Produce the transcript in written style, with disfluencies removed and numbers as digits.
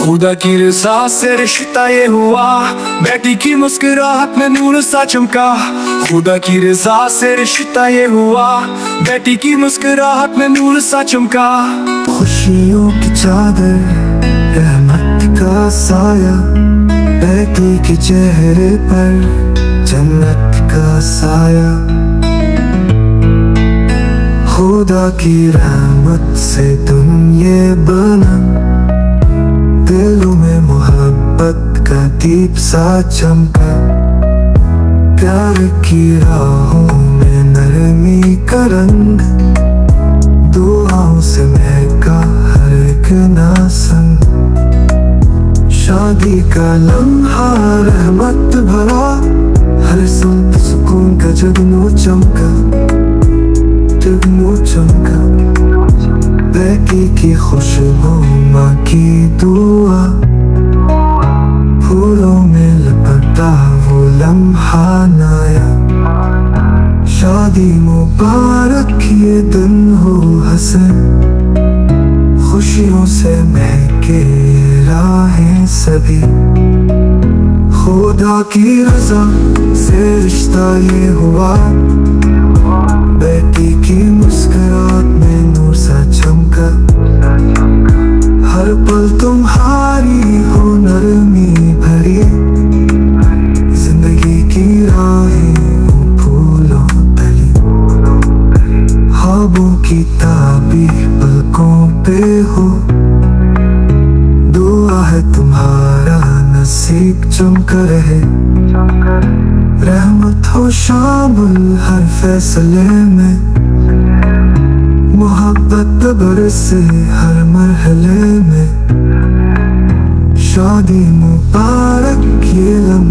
खुदा की रज़ा से रिश्ता ये हुआ, बेटी की मुस्कुराहट में नूर सा चमका। खुदा की रज़ा से रिश्ता ये हुआ, बेटी की मुस्कुराहट में नूर सा चमका। खुशियों की चादर, रहमत का साया, बेटी के चेहरे पर जन्नत का साया। खुदा की रहमत से दुनिया बना, दिलों में मोहब्बत का दीप सा चमका। प्यार की राहों में नरमी का रंग, दुआओं से महका हर एक नासंग। शादी का लम्हा रहमत भरा, हर सुनत सुकून का जगनू चमका, जगनू चमका। बेटी की खुशबू माँ की दुआ, फूलों में लपटा वो लम्हा नया। शादी मुबारक ये दिन हो हसन, खुशियों से महके राहें सभी। खुदा की रज़ा से रिश्ता ये हुआ, बेटी की मुस्कुराहट में नूर सा चमका। हर पल तुम्हारी हो नरमी भरी, जिंदगी की राहें फूलों तली। ख्वाबों की ताबीर पलकों पे हो, दुआ है तुम्हारा नसीब चमका रहे। रहमत हो शामिल हर फैसले में, मोहब्बत बरसे हर मरहले में। शादी मुबारक ये लम्हा